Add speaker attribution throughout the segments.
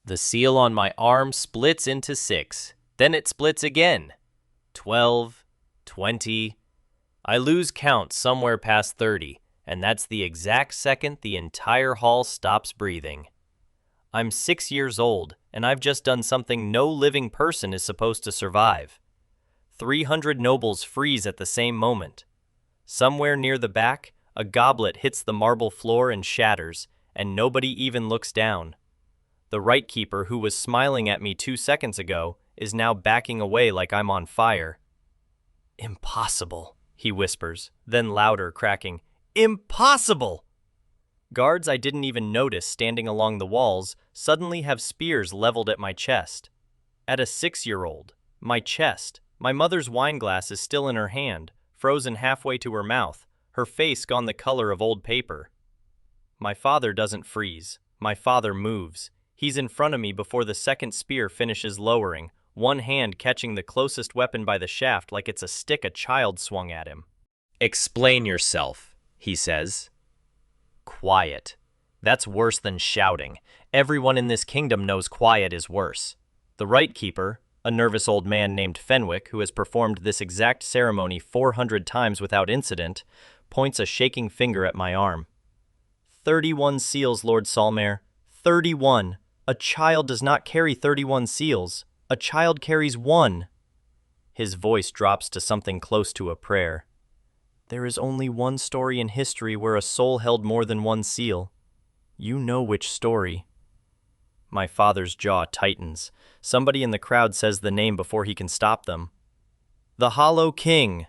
Speaker 1: The seal on my arm splits into 6. Then it splits again. 12, 20. I lose count somewhere past 30, and that's the exact second the entire hall stops breathing. I'm 6 years old, and I've just done something no living person is supposed to survive. 300 nobles freeze at the same moment. Somewhere near the back, a goblet hits the marble floor and shatters, and nobody even looks down. The right keeper who was smiling at me 2 seconds ago is now backing away like I'm on fire. "Impossible," he whispers, then louder, cracking, "Impossible!" Guards I didn't even notice standing along the walls suddenly have spears leveled at my chest. At a 6-year-old, my chest, my mother's wine glass is still in her hand, frozen halfway to her mouth, her face gone the color of old paper. My father doesn't freeze. My father moves. He's in front of me before the second spear finishes lowering, one hand catching the closest weapon by the shaft like it's a stick a child swung at him. "Explain yourself," he says. Quiet. That's worse than shouting. Everyone in this kingdom knows quiet is worse. The right keeper, a nervous old man named Fenwick who has performed this exact ceremony 400 times without incident, points a shaking finger at my arm. 31 seals, Lord Solmere. 31. A child does not carry 31 seals. A child carries 1. His voice drops to something close to a prayer. There is only one story in history where a soul held more than 1 seal. You know which story. My father's jaw tightens. Somebody in the crowd says the name before he can stop them. The Hollow King.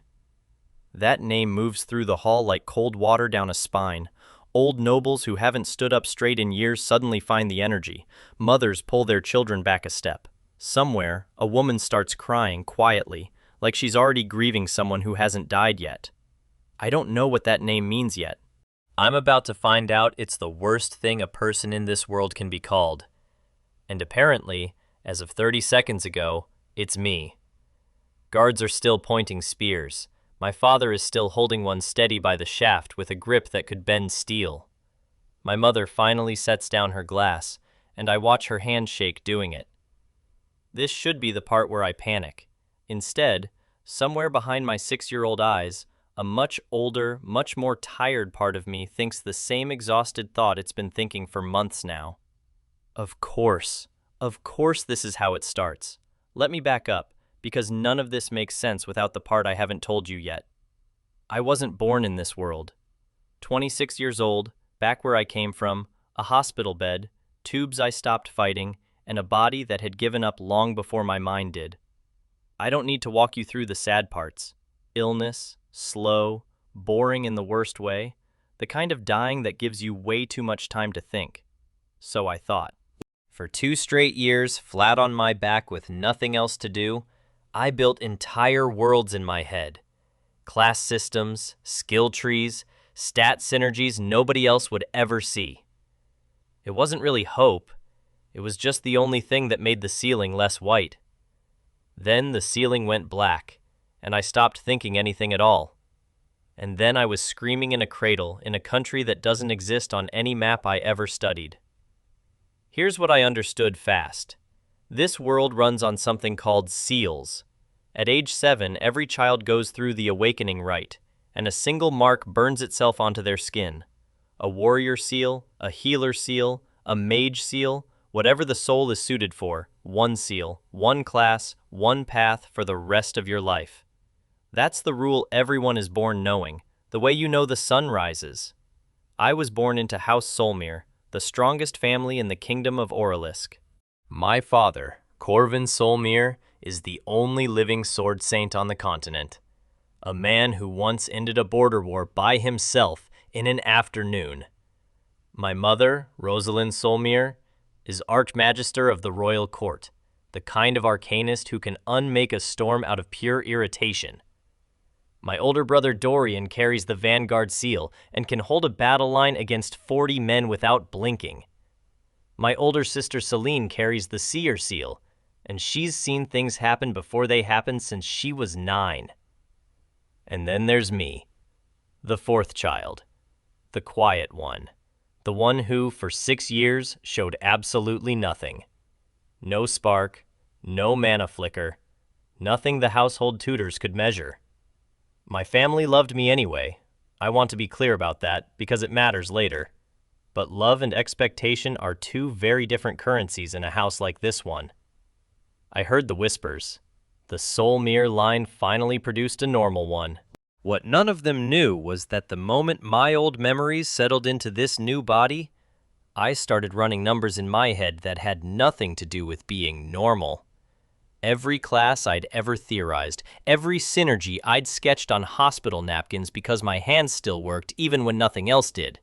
Speaker 1: That name moves through the hall like cold water down a spine. Old nobles who haven't stood up straight in years suddenly find the energy. Mothers pull their children back a step. Somewhere, a woman starts crying quietly, like she's already grieving someone who hasn't died yet. I don't know what that name means yet. I'm about to find out it's the worst thing a person in this world can be called. And apparently, as of 30 seconds ago, it's me. Guards are still pointing spears. My father is still holding one steady by the shaft with a grip that could bend steel. My mother finally sets down her glass, and I watch her hand shake doing it. This should be the part where I panic. Instead, somewhere behind my 6-year-old eyes, a much older, much more tired part of me thinks the same exhausted thought it's been thinking for months now. Of course this is how it starts. Let me back up, because none of this makes sense without the part I haven't told you yet. I wasn't born in this world. 26 years old, back where I came from, a hospital bed, tubes I stopped fighting, and a body that had given up long before my mind did. I don't need to walk you through the sad parts. Illness, slow, boring in the worst way, the kind of dying that gives you way too much time to think. So I thought. For 2 straight years, flat on my back with nothing else to do, I built entire worlds in my head. Class systems, skill trees, stat synergies nobody else would ever see. It wasn't really hope. It was just the only thing that made the ceiling less white. Then the ceiling went black, and I stopped thinking anything at all. And then I was screaming in a cradle in a country that doesn't exist on any map I ever studied. Here's what I understood fast. This world runs on something called seals. At age 7, every child goes through the awakening rite, and a single mark burns itself onto their skin. A warrior seal, a healer seal, a mage seal, whatever the soul is suited for, 1 seal, 1 class, 1 path for the rest of your life. That's the rule everyone is born knowing, the way you know the sun rises. I was born into House Solmere, the strongest family in the kingdom of Oralisk. My father, Wren Solmere, is the only living sword saint on the continent. A man who once ended a border war by himself in an afternoon. My mother, Rosalind Solmere, is Archmagister of the royal court, the kind of arcanist who can unmake a storm out of pure irritation. My older brother Dorian carries the Vanguard seal and can hold a battle line against 40 men without blinking. My older sister Celine carries the Seer seal, and she's seen things happen before they happened since she was 9. And then there's me, the 4th child, the quiet one, the one who, for 6 years, showed absolutely nothing. No spark, no mana flicker, nothing the household tutors could measure. My family loved me anyway. I want to be clear about that because it matters later. But love and expectation are two very different currencies in a house like this one. I heard the whispers. The Solmere line finally produced a normal one. What none of them knew was that the moment my old memories settled into this new body, I started running numbers in my head that had nothing to do with being normal. Every class I'd ever theorized, every synergy I'd sketched on hospital napkins because my hands still worked even when nothing else did.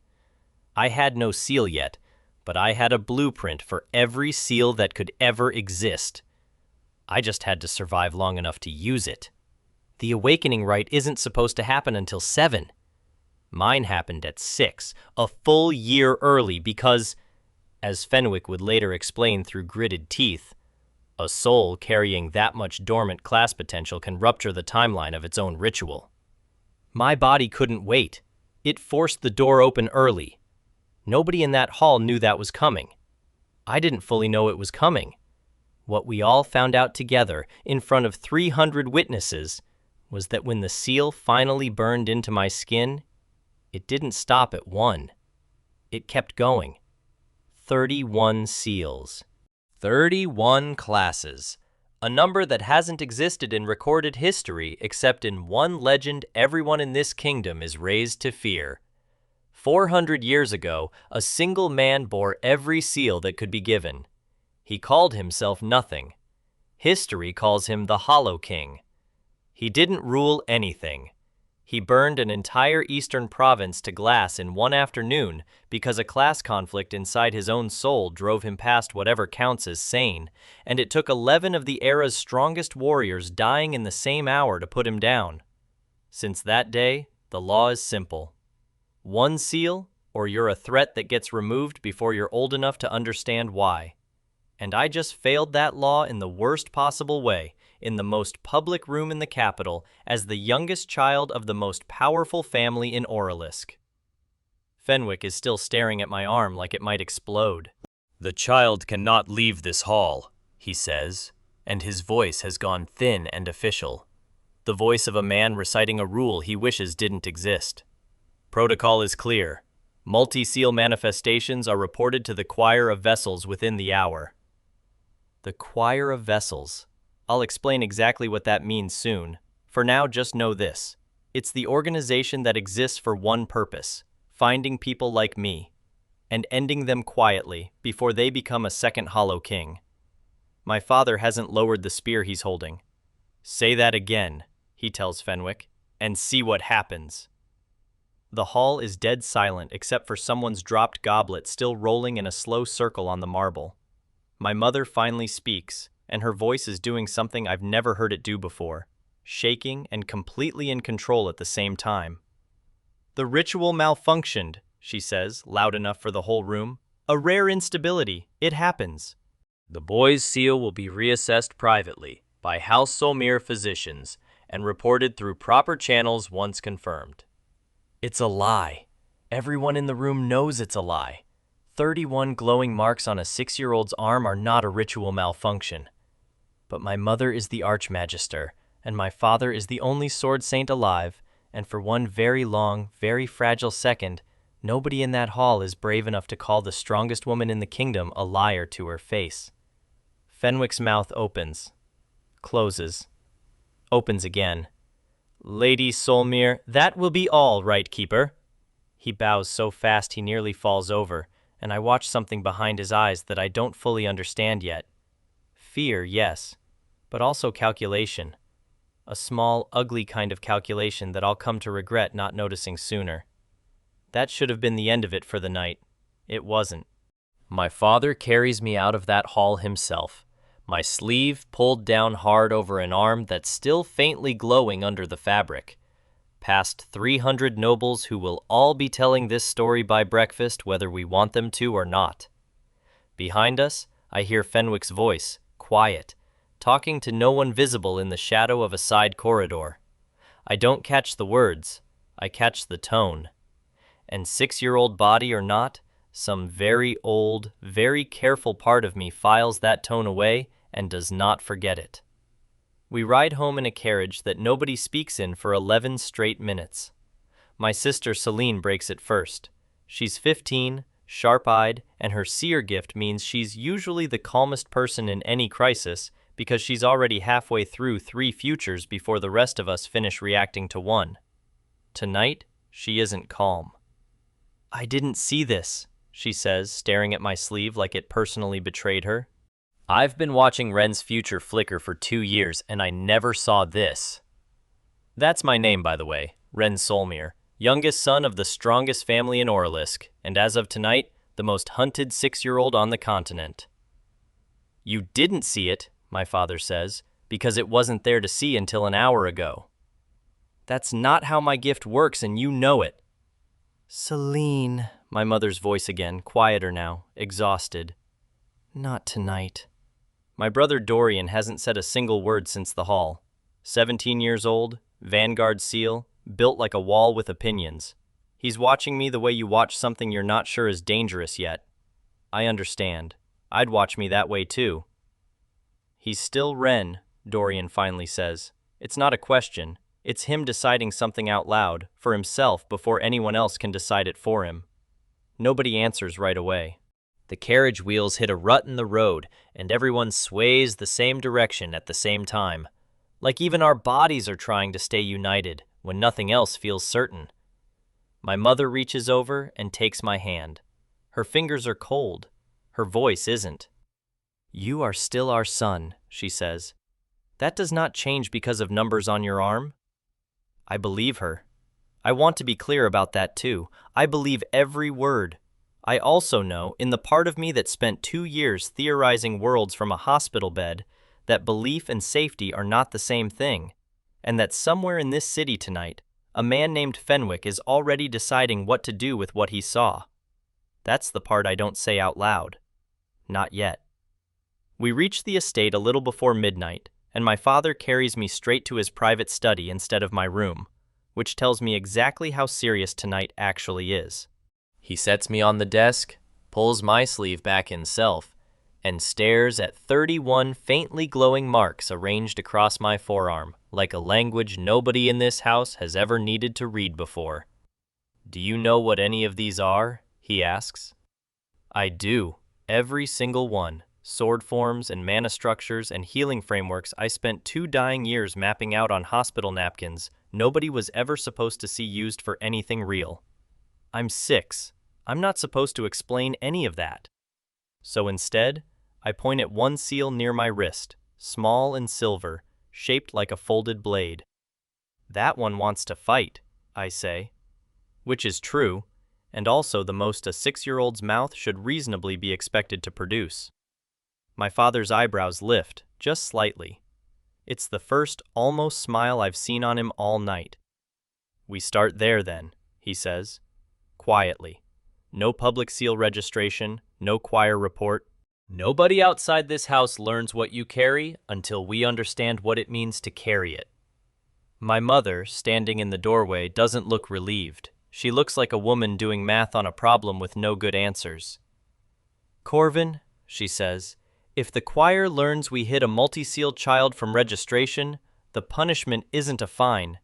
Speaker 1: I had no seal yet, but I had a blueprint for every seal that could ever exist. I just had to survive long enough to use it. The awakening rite isn't supposed to happen until 7. Mine happened at 6, a full year early because, as Fenwick would later explain through gritted teeth, a soul carrying that much dormant class potential can rupture the timeline of its own ritual. My body couldn't wait. It forced the door open early. Nobody in that hall knew that was coming. I didn't fully know it was coming. What we all found out together in front of 300 witnesses was that when the seal finally burned into my skin, it didn't stop at 1. It kept going. 31 seals. 31 classes. A number that hasn't existed in recorded history except in one legend everyone in this kingdom is raised to fear. 400 years ago, a single man bore every seal that could be given. He called himself nothing. History calls him the Hollow King. He didn't rule anything. He burned an entire eastern province to glass in one afternoon because a class conflict inside his own soul drove him past whatever counts as sane, and it took 11 of the era's strongest warriors dying in the same hour to put him down. Since that day, the law is simple. 1 seal, or you're a threat that gets removed before you're old enough to understand why. And I just failed that law in the worst possible way, in the most public room in the capital, as the youngest child of the most powerful family in Oralisk. Fenwick is still staring at my arm like it might explode. "The child cannot leave this hall," he says, and his voice has gone thin and official. The voice of a man reciting a rule he wishes didn't exist. Protocol is clear. Multi-seal manifestations are reported to the Choir of Vessels within the hour. The Choir of Vessels. I'll explain exactly what that means soon. For now, just know this. It's the organization that exists for one purpose, finding people like me, and ending them quietly before they become a second Hollow King. My father hasn't lowered the spear he's holding. "Say that again," he tells Fenwick, "and see what happens." The hall is dead silent except for someone's dropped goblet still rolling in a slow circle on the marble. My mother finally speaks, and her voice is doing something I've never heard it do before, shaking and completely in control at the same time. "The ritual malfunctioned," she says, loud enough for the whole room. "A rare instability. It happens. The boy's seal will be reassessed privately by House Solmere physicians and reported through proper channels once confirmed." It's a lie. Everyone in the room knows it's a lie. 31 glowing marks on a 6-year-old's arm are not a ritual malfunction. But my mother is the Archmagister, and my father is the only sword saint alive, and for one very long, very fragile second, nobody in that hall is brave enough to call the strongest woman in the kingdom a liar to her face. Fenwick's mouth opens, closes, opens again. "Lady Solmere, that will be all, right, Keeper." He bows so fast he nearly falls over, and I watch something behind his eyes that I don't fully understand yet. Fear, yes, but also calculation. A small, ugly kind of calculation that I'll come to regret not noticing sooner. That should have been the end of it for the night. It wasn't. My father carries me out of that hall himself, my sleeve pulled down hard over an arm that's still faintly glowing under the fabric. Past 300 nobles who will all be telling this story by breakfast whether we want them to or not. Behind us, I hear Fenwick's voice, quiet, talking to no one visible in the shadow of a side corridor. I don't catch the words, I catch the tone. And 6-year-old body or not, Some very old, very careful part of me files that tone away and does not forget it. We ride home in a carriage that nobody speaks in for 11 straight minutes. My sister Celine breaks it first. She's 15, sharp-eyed, and her seer gift means she's usually the calmest person in any crisis because she's already halfway through 3 futures before the rest of us finish reacting to one. Tonight, she isn't calm. "I didn't see this," she says, staring at my sleeve like it personally betrayed her. "I've been watching Wren's future flicker for 2 years, and I never saw this." That's my name, by the way, Wren Solmere, youngest son of the strongest family in Orlisk, and as of tonight, the most hunted 6-year-old on the continent. "You didn't see it," my father says, "because it wasn't there to see until an hour ago." "That's not how my gift works, and you know it." "Celine," my mother's voice again, quieter now, exhausted. "Not tonight." My brother Dorian hasn't said a single word since the hall. 17 years old, Vanguard SEAL, built like a wall with opinions. He's watching me the way you watch something you're not sure is dangerous yet. I understand. I'd watch me that way too. "He's still Wren," Dorian finally says. "It's not a question. It's him deciding something out loud, for himself, before anyone else can decide it for him." Nobody answers right away. The carriage wheels hit a rut in the road, and everyone sways the same direction at the same time. Like even our bodies are trying to stay united when nothing else feels certain. My mother reaches over and takes my hand. Her fingers are cold. Her voice isn't. "You are still our son," she says. "That does not change because of numbers on your arm." I believe her. I want to be clear about that too. I believe every word. I also know, in the part of me that spent 2 years theorizing worlds from a hospital bed, that belief and safety are not the same thing, and that somewhere in this city tonight, a man named Fenwick is already deciding what to do with what he saw. That's the part I don't say out loud. Not yet. We reach the estate a little before midnight, and my father carries me straight to his private study instead of my room, which tells me exactly how serious tonight actually is. He sets me on the desk, pulls my sleeve back himself, and stares at 31 faintly glowing marks arranged across my forearm, like a language nobody in this house has ever needed to read before. "Do you know what any of these are?" he asks. I do, every single one. Sword forms and mana structures and healing frameworks I spent 2 dying years mapping out on hospital napkins nobody was ever supposed to see used for anything real. I'm 6. I'm not supposed to explain any of that. So instead, I point at one seal near my wrist, small and silver, shaped like a folded blade. "That one wants to fight," I say. Which is true, and also the most a 6-year-old's mouth should reasonably be expected to produce. My father's eyebrows lift, just slightly. It's the first almost smile I've seen on him all night. "We start there then," he says, quietly. "No public seal registration, no choir report. Nobody outside this house learns what you carry until we understand what it means to carry it." My mother, standing in the doorway, doesn't look relieved. She looks like a woman doing math on a problem with no good answers. "Corvin," she says, "if the choir learns we hid a multi-seal child from registration, the punishment isn't a fine.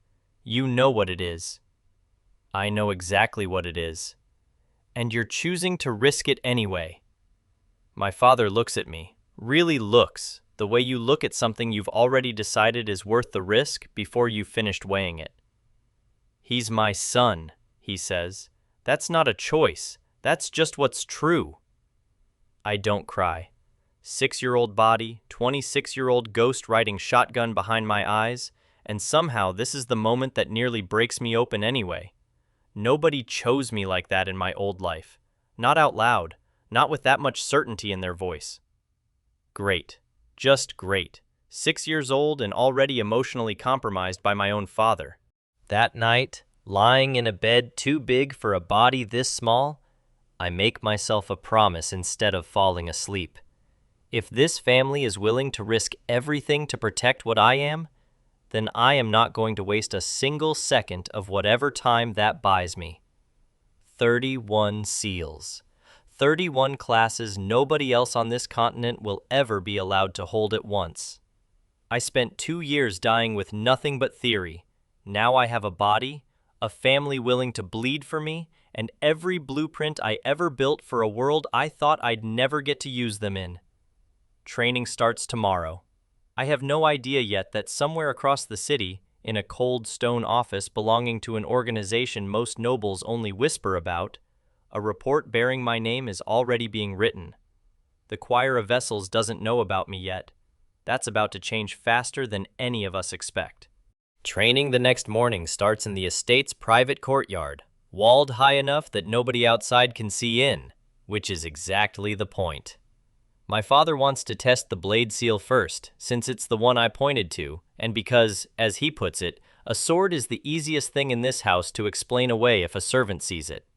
Speaker 1: You know what it is." I know exactly what it is. "And you're choosing to risk it anyway." My father looks at me, really looks, the way you look at something you've already decided is worth the risk before you've finished weighing it. "He's my son," he says. "That's not a choice. That's just what's true." I don't cry. 6-year-old body, 26-year-old ghost riding shotgun behind my eyes, and somehow this is the moment that nearly breaks me open anyway. Nobody chose me like that in my old life. Not out loud, not with that much certainty in their voice. Great. Just great. 6 years old and already emotionally compromised by my own father. That night, lying in a bed too big for a body this small, I make myself a promise instead of falling asleep. If this family is willing to risk everything to protect what I am, then I am not going to waste a single second of whatever time that buys me. 31 seals. 31 classes nobody else on this continent will ever be allowed to hold at once. I spent 2 years dying with nothing but theory. Now I have a body, a family willing to bleed for me, and every blueprint I ever built for a world I thought I'd never get to use them in. Training starts tomorrow. I have no idea yet that somewhere across the city, in a cold stone office belonging to an organization most nobles only whisper about, a report bearing my name is already being written. The choir of vessels doesn't know about me yet. That's about to change faster than any of us expect. Training the next morning starts in the estate's private courtyard, walled high enough that nobody outside can see in, which is exactly the point. My father wants to test the blade seal first, since it's the one I pointed to, and because, as he puts it, a sword is the easiest thing in this house to explain away if a servant sees it.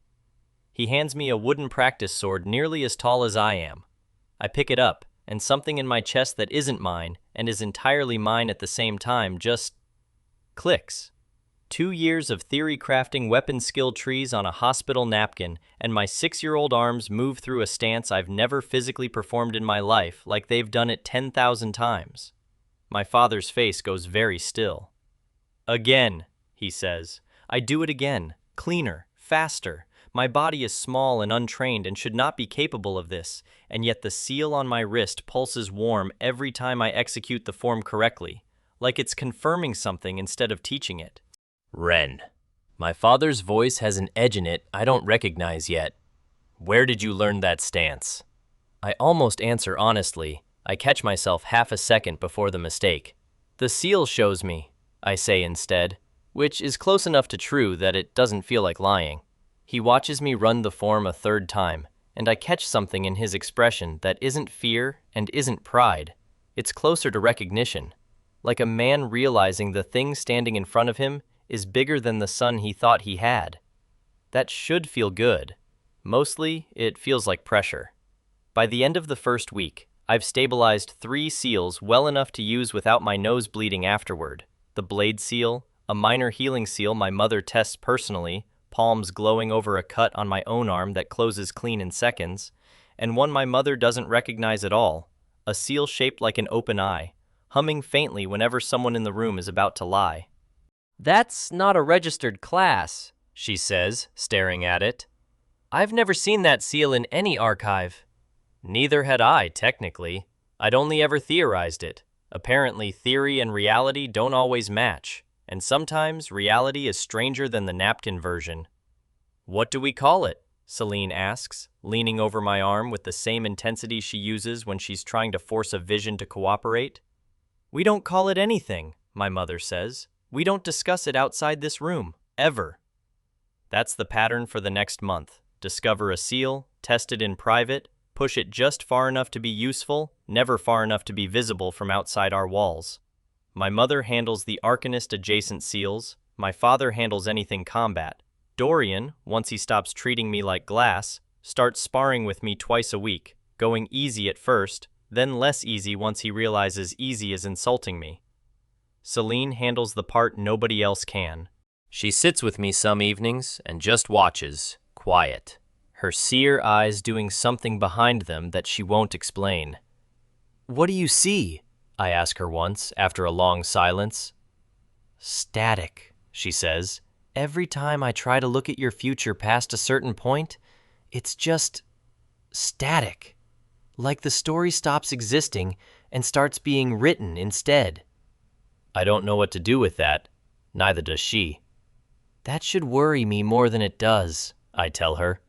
Speaker 1: He hands me a wooden practice sword nearly as tall as I am. I pick it up, and something in my chest that isn't mine, and is entirely mine at the same time, just clicks. 2 years of theory crafting weapon skill trees on a hospital napkin, and my 6-year-old arms move through a stance I've never physically performed in my life, like they've done it 10,000 times. My father's face goes very still. Again, he says. I do it again, cleaner, faster. My body is small and untrained and should not be capable of this, and yet the seal on my wrist pulses warm every time I execute the form correctly, like it's confirming something instead of teaching it. Wren. My father's voice has an edge in it I don't recognize yet. Where did you learn that stance? I almost answer honestly. I catch myself half a second before the mistake. The seal shows me, I say instead, which is close enough to true that it doesn't feel like lying. He watches me run the form a third time, and I catch something in his expression that isn't fear and isn't pride. It's closer to recognition, like a man realizing the thing standing in front of him is bigger than the son he thought he had. That should feel good. Mostly, it feels like pressure. By the end of the first week, I've stabilized 3 seals well enough to use without my nose bleeding afterward. The blade seal, a minor healing seal my mother tests personally, palms glowing over a cut on my own arm that closes clean in seconds, and one my mother doesn't recognize at all, a seal shaped like an open eye, humming faintly whenever someone in the room is about to lie. That's not a registered class, she says, staring at it. I've never seen that seal in any archive. Neither had I, technically. I'd only ever theorized it. Apparently, theory and reality don't always match, and sometimes reality is stranger than the napkin version. What do we call it? Celine asks, leaning over my arm with the same intensity she uses when she's trying to force a vision to cooperate. We don't call it anything, my mother says. We don't discuss it outside this room, ever. That's the pattern for the next month. Discover a seal, test it in private, push it just far enough to be useful, never far enough to be visible from outside our walls. My mother handles the Arcanist-adjacent seals, my father handles anything combat. Dorian, once he stops treating me like glass, starts sparring with me twice a week, going easy at first, then less easy once he realizes easy is insulting me. Celine handles the part nobody else can. She sits with me some evenings and just watches, quiet, her seer eyes doing something behind them that she won't explain. What do you see? I ask her once, after a long silence. Static, she says. Every time I try to look at your future past a certain point, it's just static. Like the story stops existing and starts being written instead. I don't know what to do with that. Neither does she. That should worry me more than it does, I tell her.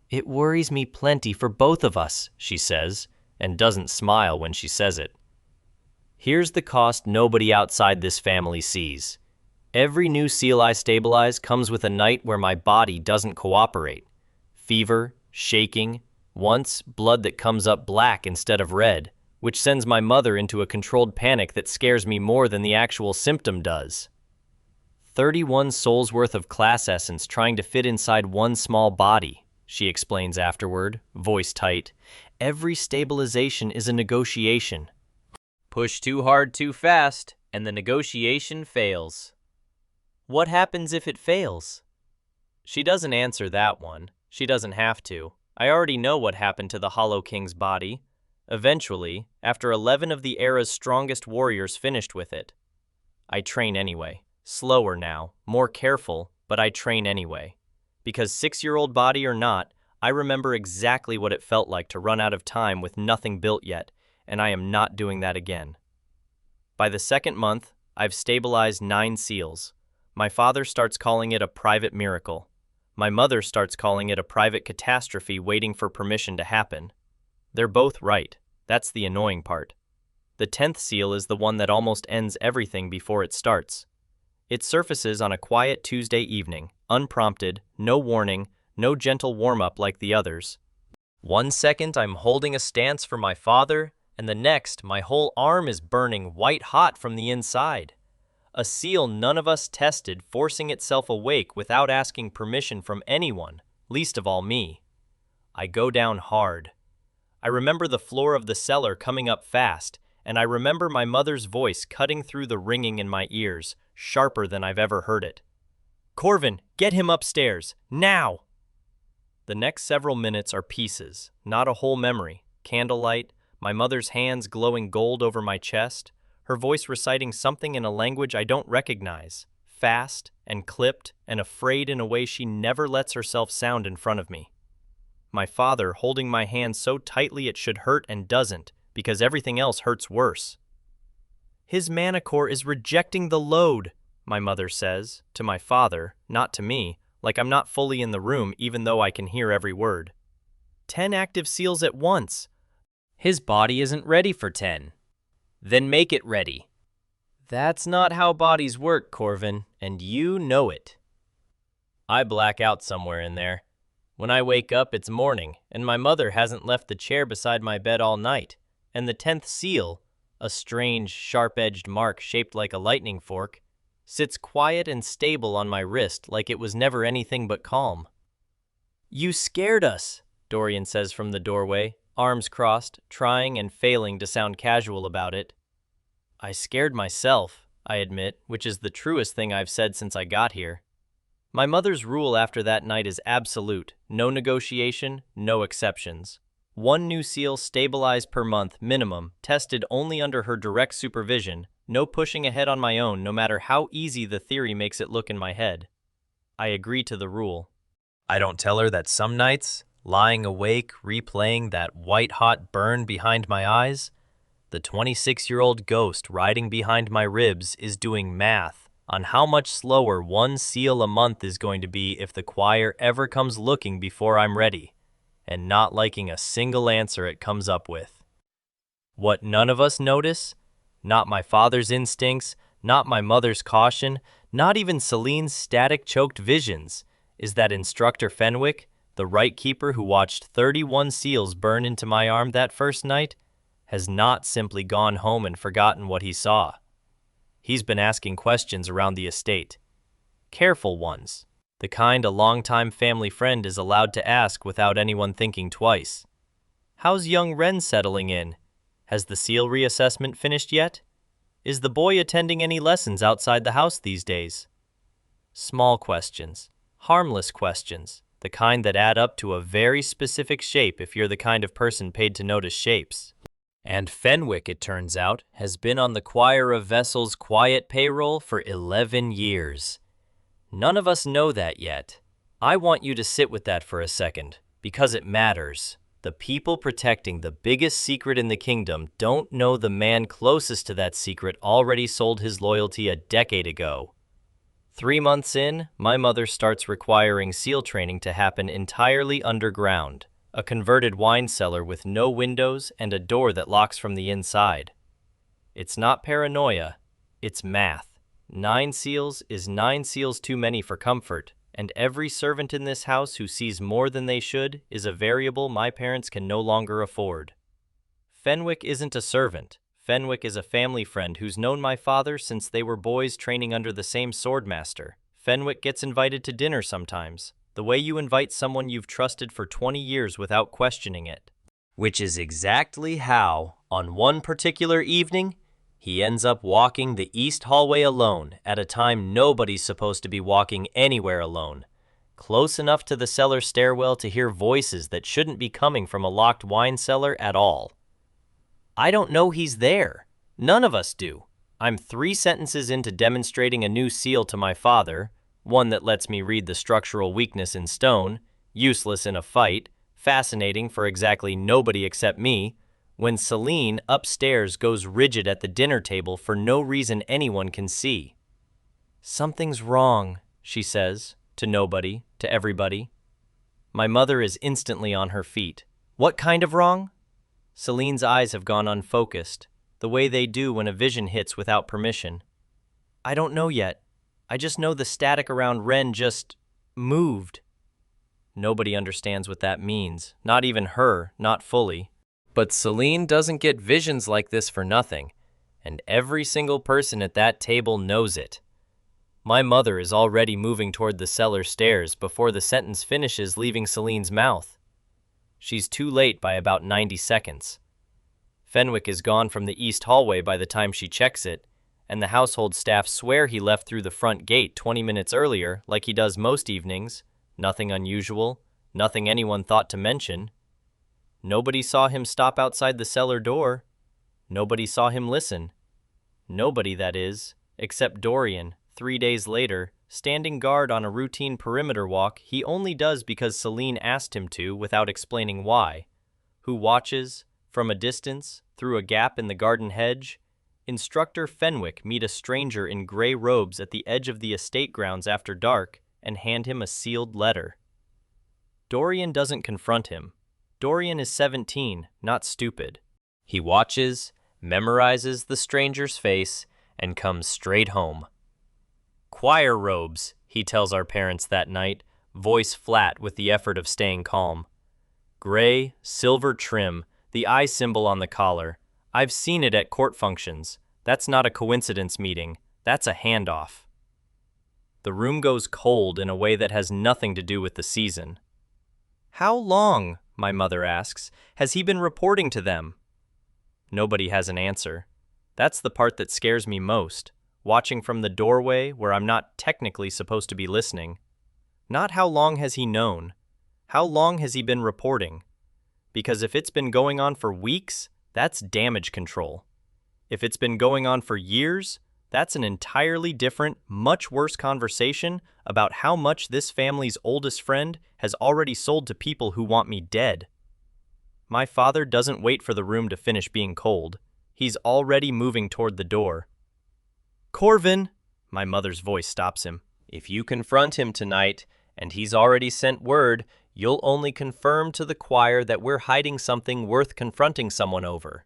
Speaker 1: It worries me plenty for both of us, she says, and doesn't smile when she says it. Here's the cost nobody outside this family sees. Every new seal I stabilize comes with a night where my body doesn't cooperate. Fever, shaking, once blood that comes up black instead of red, which sends my mother into a controlled panic that scares me more than the actual symptom does. 31 souls worth of class essence trying to fit inside one small body, she explains afterward, voice tight. Every stabilization is a negotiation. Push too hard too fast, and the negotiation fails. What happens if it fails? She doesn't answer that one. She doesn't have to. I already know what happened to the Hollow King's body. Eventually, after 11 of the era's strongest warriors finished with it. I train anyway. Slower now, more careful, but I train anyway. Because 6-year-old body or not, I remember exactly what it felt like to run out of time with nothing built yet, and I am not doing that again. By the second month, I've stabilized 9 seals. My father starts calling it a private miracle. My mother starts calling it a private catastrophe waiting for permission to happen. They're both right. That's the annoying part. The 10th seal is the one that almost ends everything before it starts. It surfaces on a quiet Tuesday evening, unprompted, no warning, no gentle warm-up like the others. 1 second I'm holding a stance for my father, and the next my whole arm is burning white hot from the inside. A seal none of us tested forcing itself awake without asking permission from anyone, least of all me. I go down hard. I remember the floor of the cellar coming up fast, and I remember my mother's voice cutting through the ringing in my ears, sharper than I've ever heard it. "Corvin, get him upstairs, now!" The next several minutes are pieces, not a whole memory. Candlelight, my mother's hands glowing gold over my chest, her voice reciting something in a language I don't recognize, fast and clipped and afraid in a way she never lets herself sound in front of me. My father holding my hand so tightly it should hurt and doesn't, because everything else hurts worse. "His mana core is rejecting the load," my mother says, to my father, not to me, like I'm not fully in the room even though I can hear every word. 10 active seals at once. His body isn't ready for 10. Then make it ready. That's not how bodies work, Corvin, and you know it. I black out somewhere in there. When I wake up, it's morning, and my mother hasn't left the chair beside my bed all night, and the 10th seal, a strange, sharp-edged mark shaped like a lightning fork, sits quiet and stable on my wrist like it was never anything but calm. "You scared us," Dorian says from the doorway, arms crossed, trying and failing to sound casual about it. "I scared myself," I admit, which is the truest thing I've said since I got here. My mother's rule after that night is absolute, no negotiation, no exceptions. 1 new seal stabilized per month minimum, tested only under her direct supervision, no pushing ahead on my own no matter how easy the theory makes it look in my head. I agree to the rule. I don't tell her that some nights, lying awake, replaying that white-hot burn behind my eyes, the 26-year-old ghost riding behind my ribs is doing math on how much slower 1 seal a month is going to be if the choir ever comes looking before I'm ready, and not liking a single answer it comes up with. What none of us notice, not my father's instincts, not my mother's caution, not even Celine's static-choked visions, is that Instructor Fenwick, the right keeper who watched 31 seals burn into my arm that first night, has not simply gone home and forgotten what he saw. He's been asking questions around the estate. Careful ones, the kind a longtime family friend is allowed to ask without anyone thinking twice. How's young Wren settling in? Has the seal reassessment finished yet? Is the boy attending any lessons outside the house these days? Small questions, harmless questions, the kind that add up to a very specific shape if you're the kind of person paid to notice shapes. And Fenwick, it turns out, has been on the Choir of Vessels' quiet payroll for 11 years. None of us know that yet. I want you to sit with that for a second, because it matters. The people protecting the biggest secret in the kingdom don't know the man closest to that secret already sold his loyalty a decade ago. 3 months in, my mother starts requiring seal training to happen entirely underground. A converted wine cellar with no windows and a door that locks from the inside. It's not paranoia, it's math. 9 seals is 9 seals too many for comfort, and every servant in this house who sees more than they should is a variable my parents can no longer afford. Fenwick isn't a servant. Fenwick is a family friend who's known my father since they were boys training under the same swordmaster. Fenwick gets invited to dinner sometimes, the way you invite someone you've trusted for 20 years without questioning it. Which is exactly how, on one particular evening, he ends up walking the east hallway alone at a time nobody's supposed to be walking anywhere alone. close enough to the cellar stairwell to hear voices that shouldn't be coming from a locked wine cellar at all. I don't know he's there. None of us do. I'm 3 sentences into demonstrating a new seal to my father, one that lets me read the structural weakness in stone, useless in a fight, fascinating for exactly nobody except me, when Celine upstairs goes rigid at the dinner table for no reason anyone can see. Something's wrong, she says, to nobody, to everybody. My mother is instantly on her feet. What kind of wrong? Celine's eyes have gone unfocused, the way they do when a vision hits without permission. I don't know yet. I just know the static around Wren just moved. Nobody understands what that means, not even her, not fully. But Celine doesn't get visions like this for nothing, and every single person at that table knows it. My mother is already moving toward the cellar stairs before the sentence finishes leaving Celine's mouth. She's too late by about 90 seconds. Fenwick is gone from the east hallway by the time she checks it, and the household staff swear he left through the front gate 20 minutes earlier, like he does most evenings. Nothing unusual, nothing anyone thought to mention. Nobody saw him stop outside the cellar door. Nobody saw him listen. Nobody, that is, except Dorian, 3 days later, standing guard on a routine perimeter walk he only does because Celine asked him to without explaining why, who watches, from a distance, through a gap in the garden hedge, Instructor Fenwick meet a stranger in gray robes at the edge of the estate grounds after dark and hand him a sealed letter. Dorian doesn't confront him. Dorian is 17, not stupid. He watches, memorizes the stranger's face, and comes straight home. Choir robes, he tells our parents that night, voice flat with the effort of staying calm. Gray, silver trim, the eye symbol on the collar. I've seen it at court functions. That's not a coincidence meeting. That's a handoff. The room goes cold in a way that has nothing to do with the season. How long, my mother asks, has he been reporting to them? Nobody has an answer. That's the part that scares me most, watching from the doorway where I'm not technically supposed to be listening. Not how long has he known. How long has he been reporting? Because if it's been going on for weeks, that's damage control. If it's been going on for years, that's an entirely different, much worse conversation about how much this family's oldest friend has already sold to people who want me dead. My father doesn't wait for the room to finish being cold. He's already moving toward the door. Corvin, my mother's voice stops him. If you confront him tonight, and he's already sent word, you'll only confirm to the choir that we're hiding something worth confronting someone over.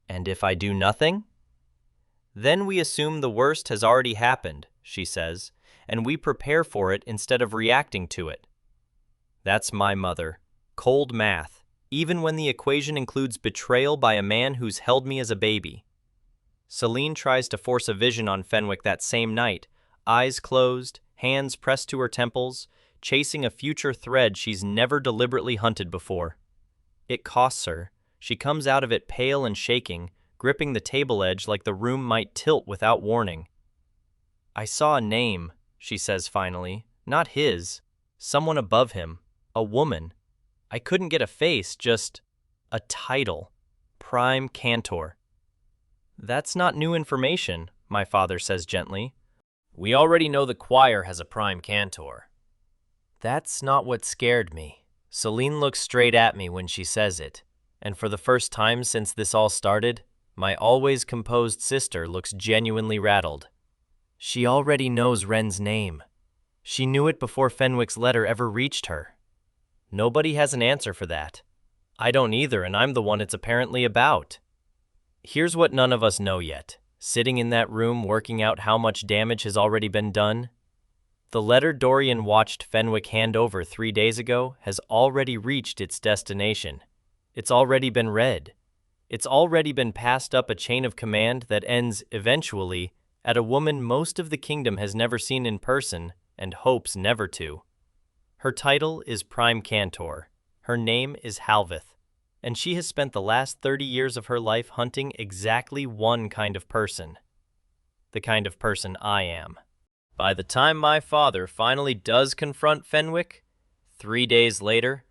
Speaker 1: And if I do nothing? Then we assume the worst has already happened, she says, and we prepare for it instead of reacting to it. That's my mother. Cold math, even when the equation includes betrayal by a man who's held me as a baby. Celine tries to force a vision on Fenwick that same night, eyes closed, hands pressed to her temples, chasing a future thread she's never deliberately hunted before. It costs her. She comes out of it pale and shaking, gripping the table edge like the room might tilt without warning. I saw a name, she says finally, not his, someone above him, a woman. I couldn't get a face, just a title, Prime Cantor. That's not new information, my father says gently. We already know the choir has a Prime Cantor. That's not what scared me. Celine looks straight at me when she says it, and for the first time since this all started, my always composed sister looks genuinely rattled. She already knows Wren's name. She knew it before Fenwick's letter ever reached her. Nobody has an answer for that. I don't either, and I'm the one it's apparently about. Here's what none of us know yet. Sitting in that room working out how much damage has already been done, the letter Dorian watched Fenwick hand over 3 days ago has already reached its destination. It's already been read. It's already been passed up a chain of command that ends, eventually, at a woman most of the kingdom has never seen in person and hopes never to. Her title is Prime Cantor. Her name is Halveth, and she has spent the last 30 years of her life hunting exactly one kind of person. The kind of person I am. By the time my father finally does confront Fenwick, 3 days later,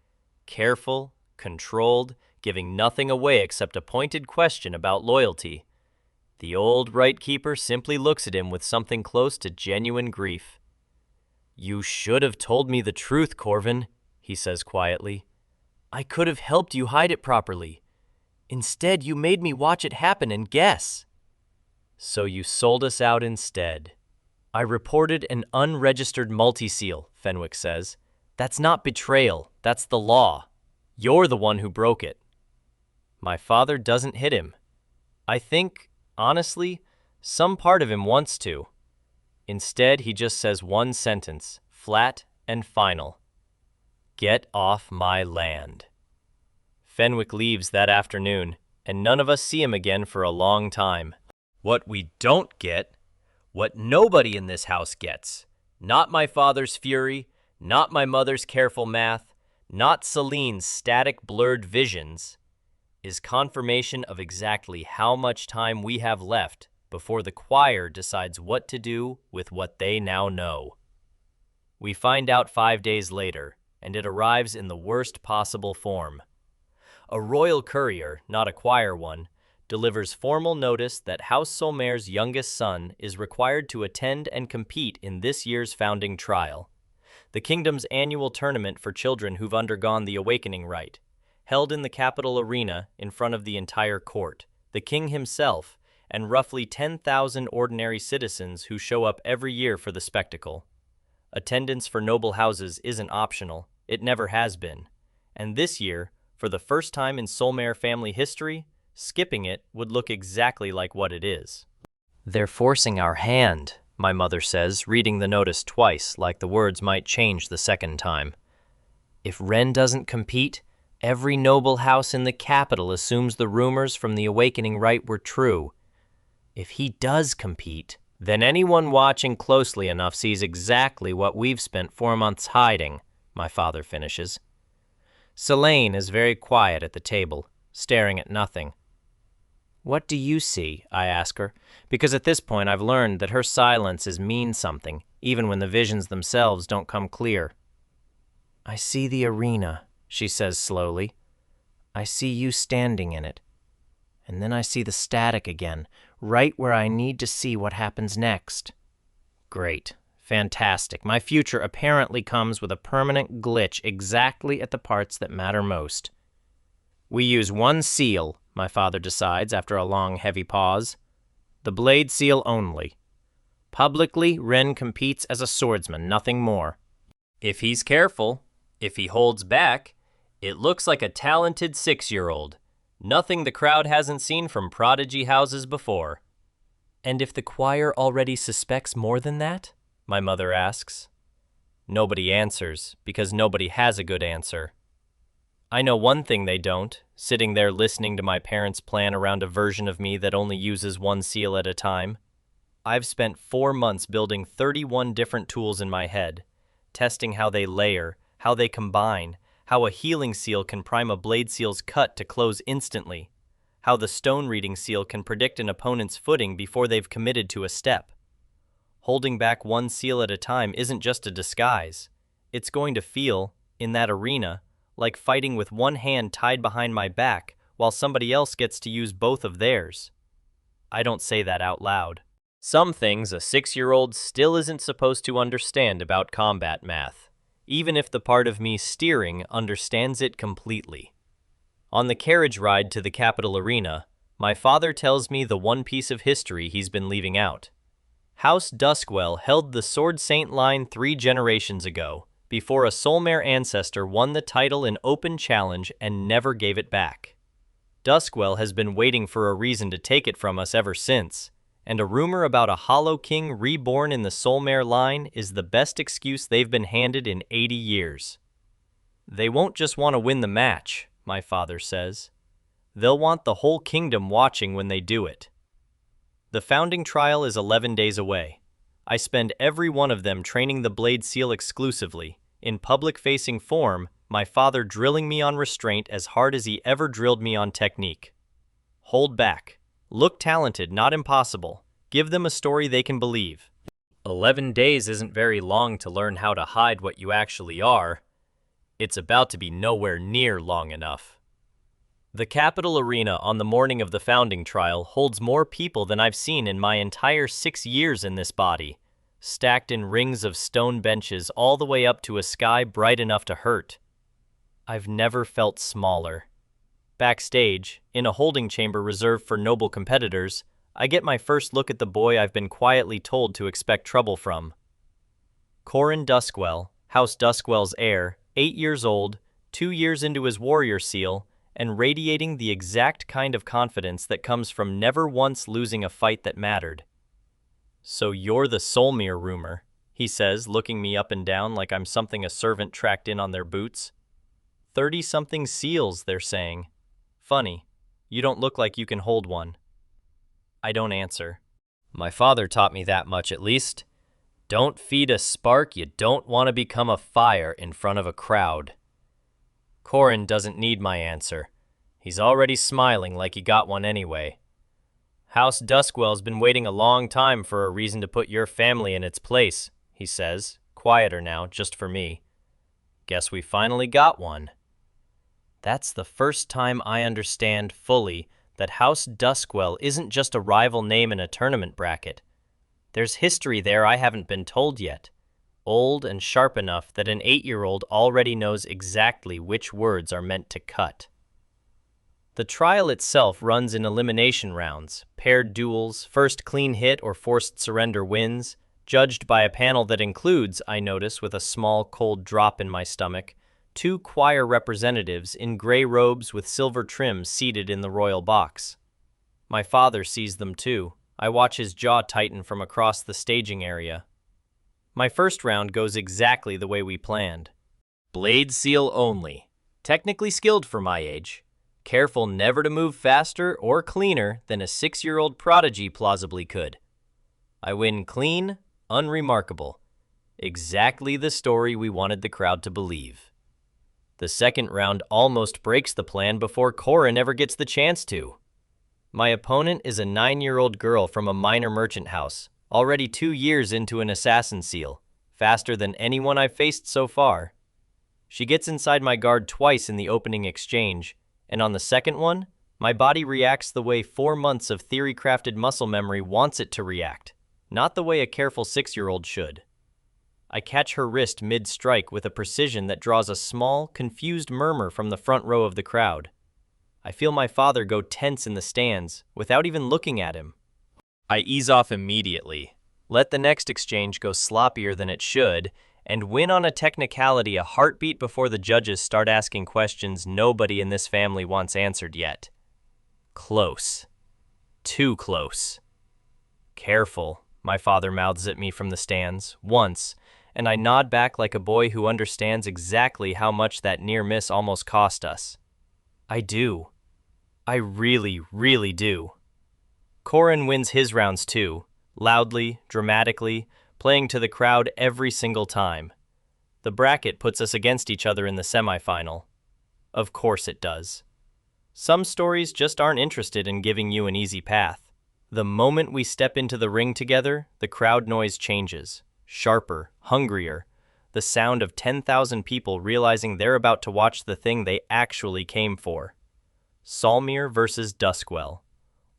Speaker 1: careful, controlled, giving nothing away except a pointed question about loyalty, the old Rightkeeper simply looks at him with something close to genuine grief. "You should have told me the truth, Corvin," he says quietly. "I could have helped you hide it properly. Instead, you made me watch it happen and guess." "So you sold us out instead." "I reported an unregistered multi-seal," Fenwick says. "That's not betrayal, that's the law. You're the one who broke it." My father doesn't hit him. I think, honestly, some part of him wants to. Instead, he just says one sentence, flat and final. "Get off my land." Fenwick leaves that afternoon, and none of us see him again for a long time. What we don't get, what nobody in this house gets, not my father's fury, not my mother's careful math, not Celine's static blurred visions, is confirmation of exactly how much time we have left before the choir decides what to do with what they now know. We find out 5 days later, and it arrives in the worst possible form. A royal courier, not a choir one, delivers formal notice that House Solmere's youngest son is required to attend and compete in this year's founding trial, the kingdom's annual tournament for children who've undergone the awakening rite, held in the capital arena in front of the entire court, the king himself, and roughly 10,000 ordinary citizens who show up every year for the spectacle. Attendance for noble houses isn't optional, it never has been, and this year, for the first time in Solmere family history, skipping it would look exactly like what it is. "They're forcing our hand," my mother says, reading the notice twice, like the words might change the second time. "If Wren doesn't compete, every noble house in the capital assumes the rumors from the awakening rite were true. If he does compete, then anyone watching closely enough sees exactly what we've spent 4 months hiding," my father finishes. Celine is very quiet at the table, staring at nothing. "What do you see?" I ask her, because at this point I've learned that her silences mean something, even when the visions themselves don't come clear. "I see the arena," she says slowly. "I see you standing in it. And then I see the static again, right where I need to see what happens next." Great. Fantastic. My future apparently comes with a permanent glitch exactly at the parts that matter most. "We use one seal," my father decides after a long, heavy pause. "The blade seal only. Publicly, Wren competes as a swordsman, nothing more. If he's careful, if he holds back, it looks like a talented 6-year-old. Nothing the crowd hasn't seen from prodigy houses before." "And if the choir already suspects more than that?" my mother asks. Nobody answers, because nobody has a good answer. I know one thing they don't, sitting there listening to my parents plan around a version of me that only uses one seal at a time. I've spent 4 months building 31 different tools in my head, testing how they layer, how they combine, how a healing seal can prime a blade seal's cut to close instantly, how the stone reading seal can predict an opponent's footing before they've committed to a step. Holding back one seal at a time isn't just a disguise. It's going to feel, in that arena, like fighting with one hand tied behind my back while somebody else gets to use both of theirs. I don't say that out loud. Some things a 6-year-old still isn't supposed to understand about combat math, even if the part of me steering understands it completely. On the carriage ride to the Capitol Arena, my father tells me the one piece of history he's been leaving out. House Duskwell held the Sword Saint line 3 generations ago, before a Solmere ancestor won the title in open challenge and never gave it back. Duskwell has been waiting for a reason to take it from us ever since, and a rumor about a Hollow King reborn in the Solmere line is the best excuse they've been handed in 80 years. They won't just want to win the match, my father says. They'll want the whole kingdom watching when they do it. The founding trial is 11 days away. I spend every one of them training the blade seal exclusively, in public-facing form, my father drilling me on restraint as hard as he ever drilled me on technique. Hold back. Look talented, not impossible. Give them a story they can believe. 11 days isn't very long to learn how to hide what you actually are. It's about to be nowhere near long enough. The Capitol Arena on the morning of the founding trial holds more people than I've seen in my entire 6 years in this body, stacked in rings of stone benches all the way up to a sky bright enough to hurt. I've never felt smaller. Backstage, in a holding chamber reserved for noble competitors, I get my first look at the boy I've been quietly told to expect trouble from. Corin Duskwell, House Duskwell's heir, 8 years old, 2 years into his warrior seal, and radiating the exact kind of confidence that comes from never once losing a fight that mattered. "So you're the Solmere rumor," he says, looking me up and down like I'm something a servant tracked in on their boots. 30-something seals, they're saying. Funny, you don't look like you can hold one. I don't answer. My father taught me that much at least. Don't feed a spark you don't want to become a fire in front of a crowd. Corin doesn't need my answer. He's already smiling like he got one anyway. House Duskwell's been waiting a long time for a reason to put your family in its place, he says, quieter now, just for me. Guess we finally got one. That's the first time I understand fully that House Duskwell isn't just a rival name in a tournament bracket. There's history there I haven't been told yet, old and sharp enough that an 8-year-old already knows exactly which words are meant to cut. The trial itself runs in elimination rounds, paired duels, first clean hit or forced surrender wins, judged by a panel that includes, I notice with a small cold drop in my stomach, 2 choir representatives in gray robes with silver trim seated in the royal box. My father sees them too. I watch his jaw tighten from across the staging area. My first round goes exactly the way we planned. Blade seal only. Technically skilled for my age. Careful never to move faster or cleaner than a 6-year-old prodigy plausibly could. I win clean, unremarkable. Exactly the story we wanted the crowd to believe. The second round almost breaks the plan before Corin ever gets the chance to. My opponent is a 9-year-old girl from a minor merchant house, already 2 years into an assassin seal, faster than anyone I've faced so far. She gets inside my guard twice in the opening exchange, and on the second one, my body reacts the way 4 months of theory-crafted muscle memory wants it to react, not the way a careful 6-year-old should. I catch her wrist mid-strike with a precision that draws a small, confused murmur from the front row of the crowd. I feel my father go tense in the stands, without even looking at him. I ease off immediately, let the next exchange go sloppier than it should, and win on a technicality a heartbeat before the judges start asking questions nobody in this family wants answered yet. Close. Too close. Careful, my father mouths at me from the stands, once, and I nod back like a boy who understands exactly how much that near miss almost cost us. I do. I really, really do. Corin wins his rounds too, loudly, dramatically, playing to the crowd every single time. The bracket puts us against each other in the semifinal. Of course it does. Some stories just aren't interested in giving you an easy path. The moment we step into the ring together, the crowd noise changes. Sharper, hungrier, the sound of 10,000 people realizing they're about to watch the thing they actually came for. Solmere versus Duskwell.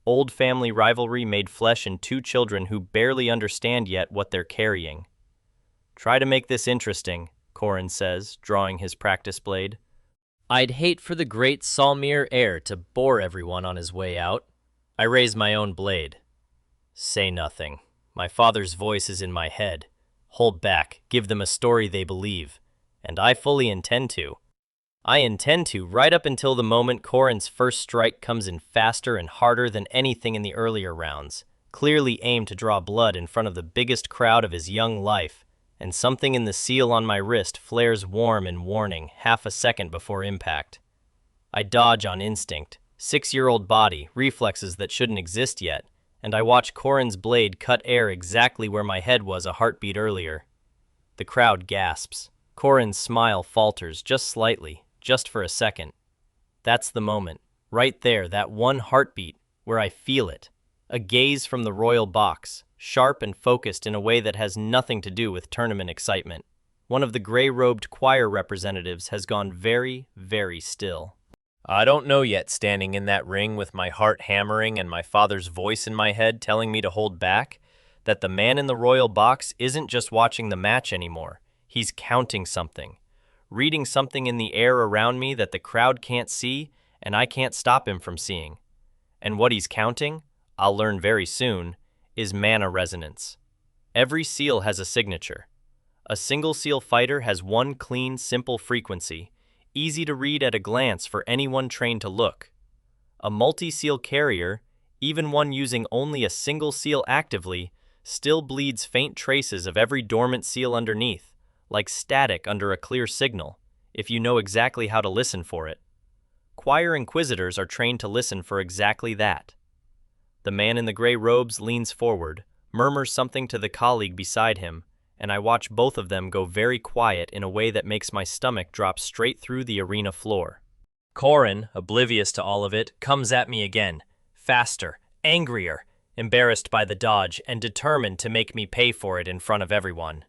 Speaker 1: Old family rivalry made flesh in 2 children who barely understand yet what they're carrying. Try to make this interesting, Corin says, drawing his practice blade. I'd hate for the great Solmere heir to bore everyone on his way out. I raise my own blade. Say nothing. My father's voice is in my head. Hold back, give them a story they believe. And I fully intend to. I intend to right up until the moment Corin's first strike comes in faster and harder than anything in the earlier rounds, clearly aimed to draw blood in front of the biggest crowd of his young life, and something in the seal on my wrist flares warm in warning half a second before impact. I dodge on instinct, 6-year-old body, reflexes that shouldn't exist yet, and I watch Corin's blade cut air exactly where my head was a heartbeat earlier. The crowd gasps. Corin's smile falters just slightly, just for a second. That's the moment, right there, that one heartbeat, where I feel it. A gaze from the royal box, sharp and focused in a way that has nothing to do with tournament excitement. One of the gray-robed choir representatives has gone very, very still. I don't know yet, standing in that ring with my heart hammering and my father's voice in my head telling me to hold back, that the man in the royal box isn't just watching the match anymore. He's counting something, reading something in the air around me that the crowd can't see and I can't stop him from seeing. And what he's counting, I'll learn very soon, is mana resonance. Every seal has a signature. A single seal fighter has one clean, simple frequency, easy to read at a glance for anyone trained to look. A multi-seal carrier, even one using only a single seal actively, still bleeds faint traces of every dormant seal underneath, like static under a clear signal, if you know exactly how to listen for it. Choir inquisitors are trained to listen for exactly that. The man in the gray robes leans forward, murmurs something to the colleague beside him, and I watch both of them go very quiet in a way that makes my stomach drop straight through the arena floor. Corin, oblivious to all of it, comes at me again, faster, angrier, embarrassed by the dodge and determined to make me pay for it in front of everyone.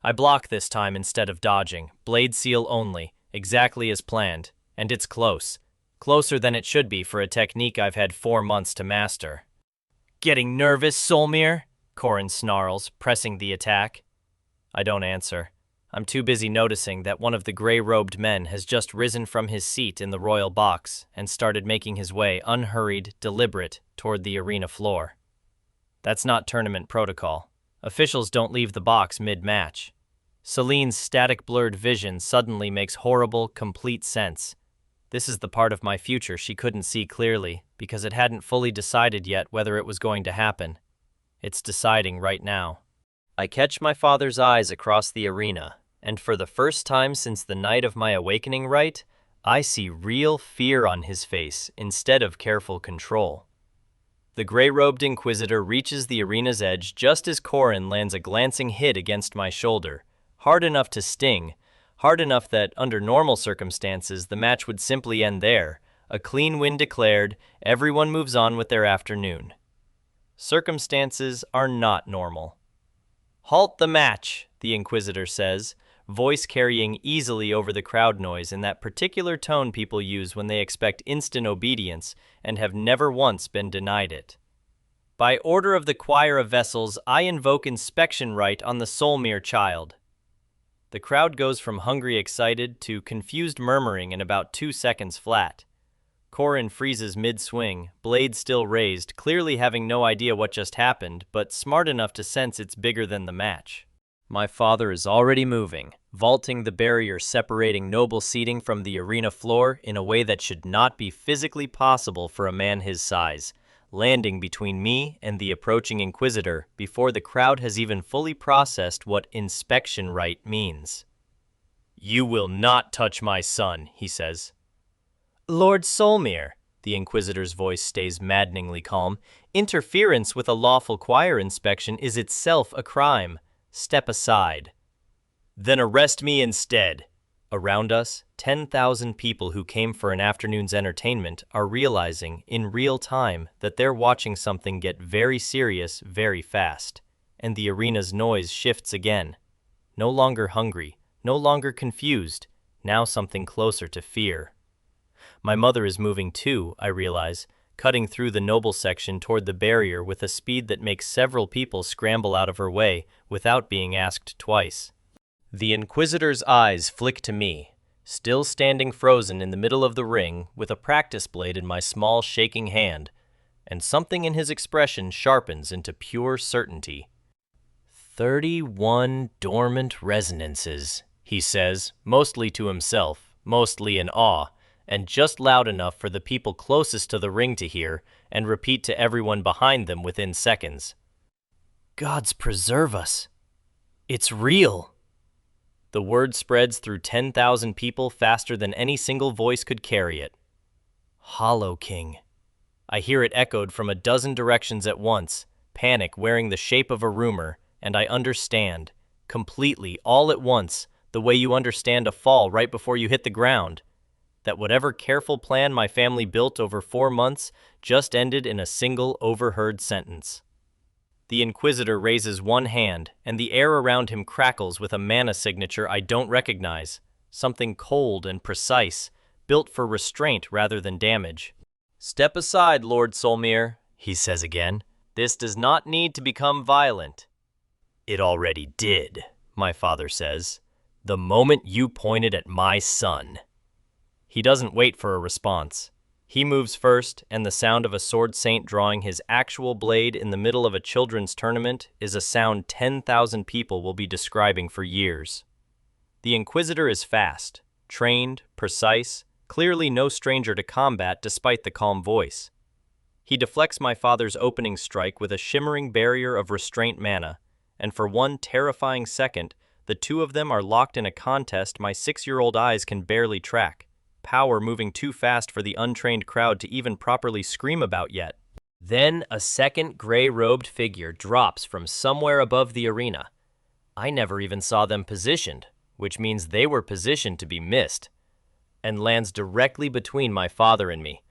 Speaker 1: I block this time instead of dodging, blade seal only, exactly as planned, and it's close. Closer than it should be for a technique I've had 4 months to master. Getting nervous, Solmere? Corin snarls, pressing the attack. I don't answer. I'm too busy noticing that one of the gray-robed men has just risen from his seat in the royal box and started making his way, unhurried, deliberate, toward the arena floor. That's not tournament protocol. Officials don't leave the box mid-match. Celine's static blurred vision suddenly makes horrible, complete sense. This is the part of my future she couldn't see clearly because it hadn't fully decided yet whether it was going to happen. It's deciding right now. I catch my father's eyes across the arena, and for the first time since the night of my awakening rite, I see real fear on his face instead of careful control. The gray-robed inquisitor reaches the arena's edge just as Corin lands a glancing hit against my shoulder, hard enough to sting, hard enough that, under normal circumstances, the match would simply end there. A clean win declared, everyone moves on with their afternoon. Circumstances are not normal. Halt the match, the Inquisitor says, voice carrying easily over the crowd noise in that particular tone people use when they expect instant obedience and have never once been denied it. By order of the choir of vessels, I invoke inspection right on the Solmere child. The crowd goes from hungry excited to confused murmuring in about 2 seconds flat. Corin freezes mid-swing, blade still raised, clearly having no idea what just happened, but smart enough to sense it's bigger than the match. My father is already moving, vaulting the barrier separating noble seating from the arena floor in a way that should not be physically possible for a man his size, landing between me and the approaching Inquisitor before the crowd has even fully processed what inspection right means. "You will not touch my son," he says. "Lord Solmere," the Inquisitor's voice stays maddeningly calm, "interference with a lawful choir inspection is itself a crime. Step aside." "Then arrest me instead." Around us, 10,000 people who came for an afternoon's entertainment are realizing, in real time, that they're watching something get very serious very fast, and the arena's noise shifts again. No longer hungry, no longer confused, now something closer to fear. My mother is moving too, I realize, cutting through the noble section toward the barrier with a speed that makes several people scramble out of her way without being asked twice. The Inquisitor's eyes flick to me, still standing frozen in the middle of the ring with a practice blade in my small shaking hand, and something in his expression sharpens into pure certainty. 31 dormant resonances, he says, mostly to himself, mostly in awe, and just loud enough for the people closest to the ring to hear and repeat to everyone behind them within seconds. "Gods preserve us. It's real." The word spreads through 10,000 people faster than any single voice could carry it. Hollow King. I hear it echoed from a dozen directions at once, panic wearing the shape of a rumor, and I understand, completely, all at once, the way you understand a fall right before you hit the ground, that whatever careful plan my family built over 4 months just ended in a single overheard sentence. The Inquisitor raises one hand, and the air around him crackles with a mana signature I don't recognize, something cold and precise, built for restraint rather than damage. "Step aside, Lord Solmere," he says again. "This does not need to become violent." "It already did," my father says, "the moment you pointed at my son." He doesn't wait for a response. He moves first, and the sound of a sword saint drawing his actual blade in the middle of a children's tournament is a sound 10,000 people will be describing for years. The Inquisitor is fast, trained, precise, clearly no stranger to combat despite the calm voice. He deflects my father's opening strike with a shimmering barrier of restraint mana, and for one terrifying second, the two of them are locked in a contest my 6-year-old eyes can barely track, power moving too fast for the untrained crowd to even properly scream about yet. Then a second gray-robed figure drops from somewhere above the arena. I never even saw them positioned, which means they were positioned to be missed, and lands directly between my father and me,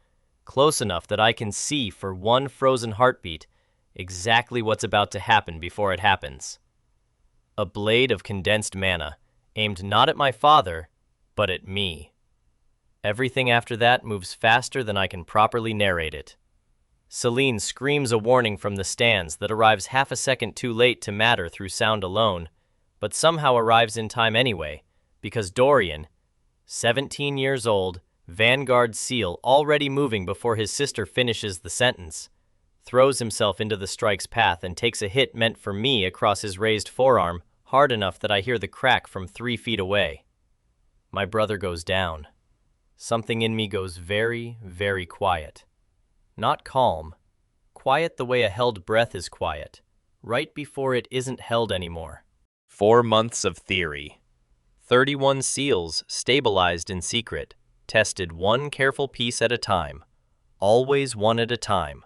Speaker 1: close enough that I can see for one frozen heartbeat exactly what's about to happen before it happens. A blade of condensed mana, aimed not at my father, but at me. Everything after that moves faster than I can properly narrate it. Celine screams a warning from the stands that arrives half a second too late to matter through sound alone, but somehow arrives in time anyway, because Dorian, 17 years old, Vanguard Seal already moving before his sister finishes the sentence, throws himself into the strike's path and takes a hit meant for me across his raised forearm, hard enough that I hear the crack from 3 feet away. My brother goes down. Something in me goes very, very quiet. Not calm. Quiet the way a held breath is quiet, right before it isn't held anymore. 4 months of theory. 31 seals stabilized in secret, tested one careful piece at a time, always one at a time,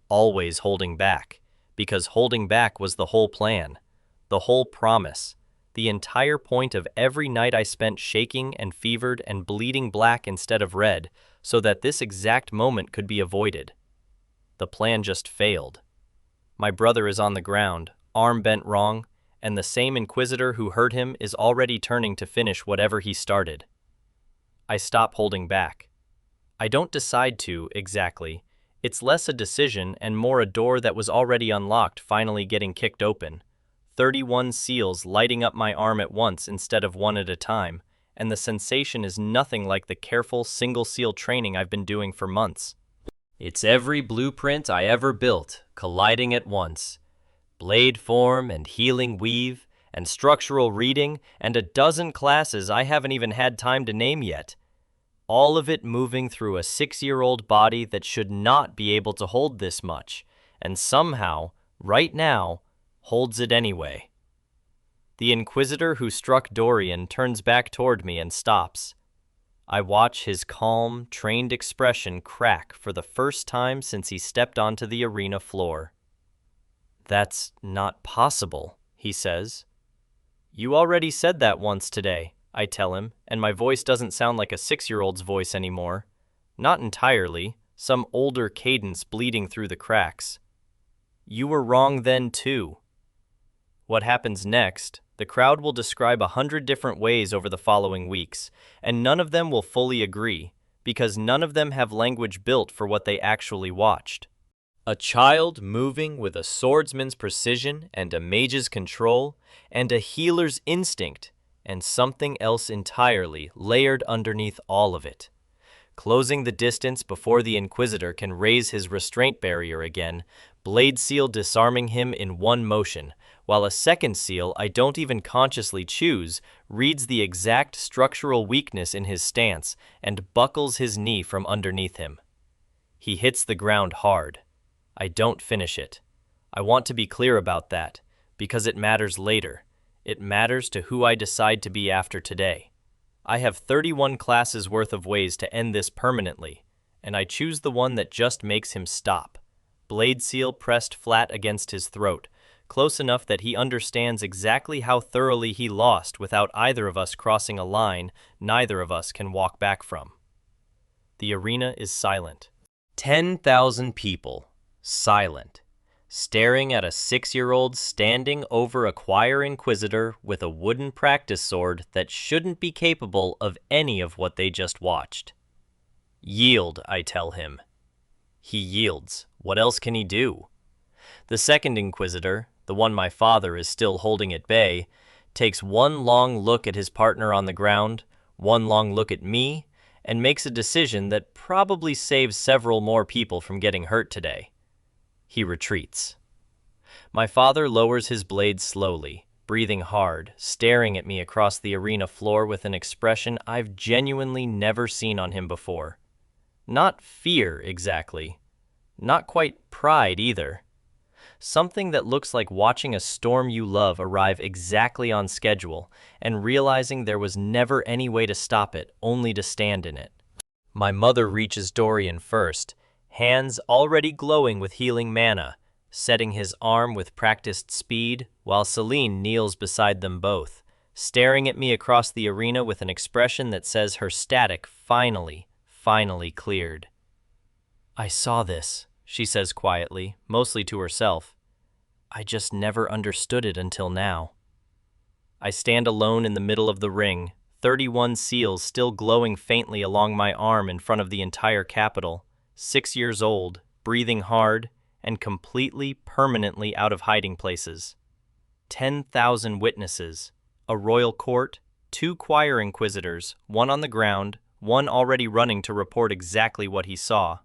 Speaker 1: always holding back, because holding back was the whole plan, the whole promise, the entire point of every night I spent shaking and fevered and bleeding black instead of red, so that this exact moment could be avoided. The plan just failed. My brother is on the ground, arm bent wrong, and the same Inquisitor who hurt him is already turning to finish whatever he started. I stop holding back. I don't decide to, exactly. It's less a decision and more a door that was already unlocked finally getting kicked open. 31 seals lighting up my arm at once instead of one at a time, and the sensation is nothing like the careful single-seal training I've been doing for months. It's every blueprint I ever built, colliding at once. Blade form and healing weave, and structural reading, and a dozen classes I haven't even had time to name yet. All of it moving through a 6-year-old body that should not be able to hold this much, and somehow, right now, holds it anyway. The Inquisitor who struck Dorian turns back toward me and stops. I watch his calm, trained expression crack for the first time since he stepped onto the arena floor. "That's not possible," he says. "You already said that once today," I tell him, and my voice doesn't sound like a 6-year-old's voice anymore. Not entirely, some older cadence bleeding through the cracks. "You were wrong then, too." What happens next, the crowd will describe 100 different ways over the following weeks, and none of them will fully agree, because none of them have language built for what they actually watched. A child moving with a swordsman's precision and a mage's control, and a healer's instinct, and something else entirely layered underneath all of it. Closing the distance before the Inquisitor can raise his restraint barrier again, Blade Seal disarming him in one motion, while a second seal I don't even consciously choose reads the exact structural weakness in his stance and buckles his knee from underneath him. He hits the ground hard. I don't finish it. I want to be clear about that, because it matters later. It matters to who I decide to be after today. I have 31 classes worth of ways to end this permanently, and I choose the one that just makes him stop. Blade Seal pressed flat against his throat, close enough that he understands exactly how thoroughly he lost without either of us crossing a line neither of us can walk back from. The arena is silent. 10,000 people, silent. staring at a 6-year-old standing over a choir inquisitor with a wooden practice sword that shouldn't be capable of any of what they just watched. Yield, I tell him. He yields. What else can he do? The second inquisitor, the one my father is still holding at bay, takes one long look at his partner on the ground, one long look at me, and makes a decision that probably saves several more people from getting hurt today. He retreats. My father lowers his blade slowly, breathing hard, staring at me across the arena floor with an expression I've genuinely never seen on him before. Not fear, exactly. Not quite pride, either. Something that looks like watching a storm you love arrive exactly on schedule and realizing there was never any way to stop it, only to stand in it. My mother reaches Dorian first, hands already glowing with healing mana, setting his arm with practiced speed, while Celine kneels beside them both, staring at me across the arena with an expression that says her static finally cleared. I saw this, she says quietly, mostly to herself. I just never understood it until now. I stand alone in the middle of the ring, 31 seals still glowing faintly along my arm in front of the entire capital, 6 years old, breathing hard, and completely, permanently out of hiding places. 10,000 witnesses, a royal court, 2 choir inquisitors, one on the ground, one already running to report exactly what he saw.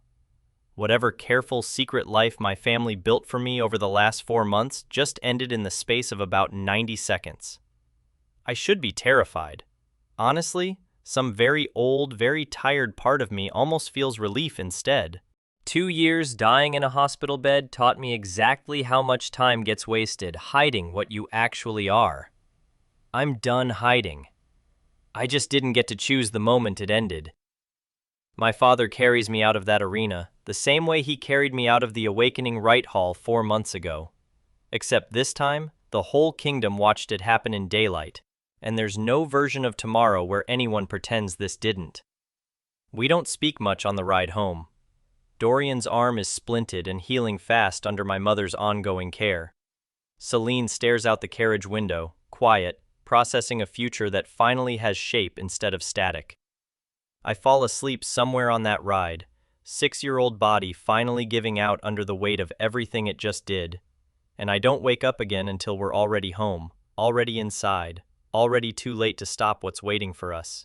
Speaker 1: Whatever careful secret life my family built for me over the last 4 months just ended in the space of about 90 seconds. I should be terrified. Honestly, some very old, very tired part of me almost feels relief instead. 2 years dying in a hospital bed taught me exactly how much time gets wasted hiding what you actually are. I'm done hiding. I just didn't get to choose the moment it ended. My father carries me out of that arena, the same way he carried me out of the Awakening Rite Hall 4 months ago. Except this time, the whole kingdom watched it happen in daylight, and there's no version of tomorrow where anyone pretends this didn't. We don't speak much on the ride home. Dorian's arm is splinted and healing fast under my mother's ongoing care. Celine stares out the carriage window, quiet, processing a future that finally has shape instead of static. I fall asleep somewhere on that ride, 6-year-old body finally giving out under the weight of everything it just did, and I don't wake up again until we're already home, already inside, already too late to stop what's waiting for us.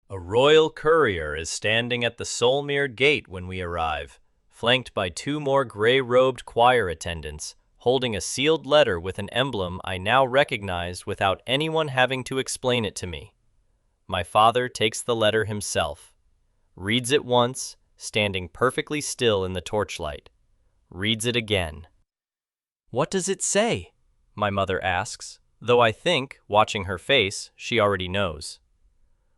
Speaker 1: A royal courier is standing at the Solmere gate when we arrive, flanked by 2 more gray-robed choir attendants, holding a sealed letter with an emblem I now recognized without anyone having to explain it to me. My father takes the letter himself, reads it once, standing perfectly still in the torchlight, reads it again. What does it say? My mother asks, though I think, watching her face, she already knows.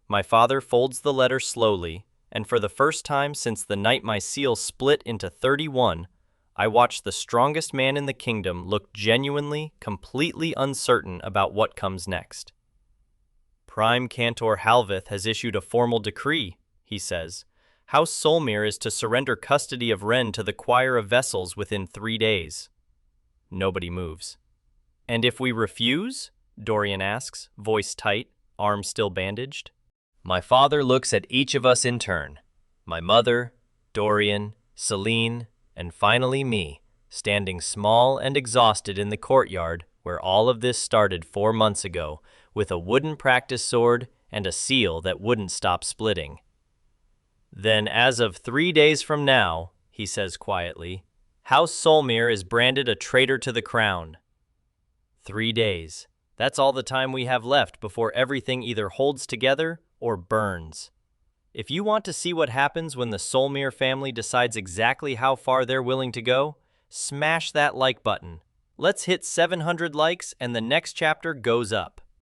Speaker 1: My father folds the letter slowly, and for the first time since the night my seal split into 31, I watch the strongest man in the kingdom look genuinely, completely uncertain about what comes next. Prime Cantor Halveth has issued a formal decree, he says. House Solmere is to surrender custody of Wren to the choir of vessels within 3 days. Nobody moves. And if we refuse? Dorian asks, voice tight, arm still bandaged. My father looks at each of us in turn. My mother, Dorian, Celine, and finally me, standing small and exhausted in the courtyard where all of this started 4 months ago, with a wooden practice sword and a seal that wouldn't stop splitting. Then, as of 3 days from now, he says quietly, House Solmere is branded a traitor to the crown. 3 days. That's all the time we have left before everything either holds together or burns. If you want to see what happens when the Solmere family decides exactly how far they're willing to go, smash that like button. Let's hit 700 likes and the next chapter goes up.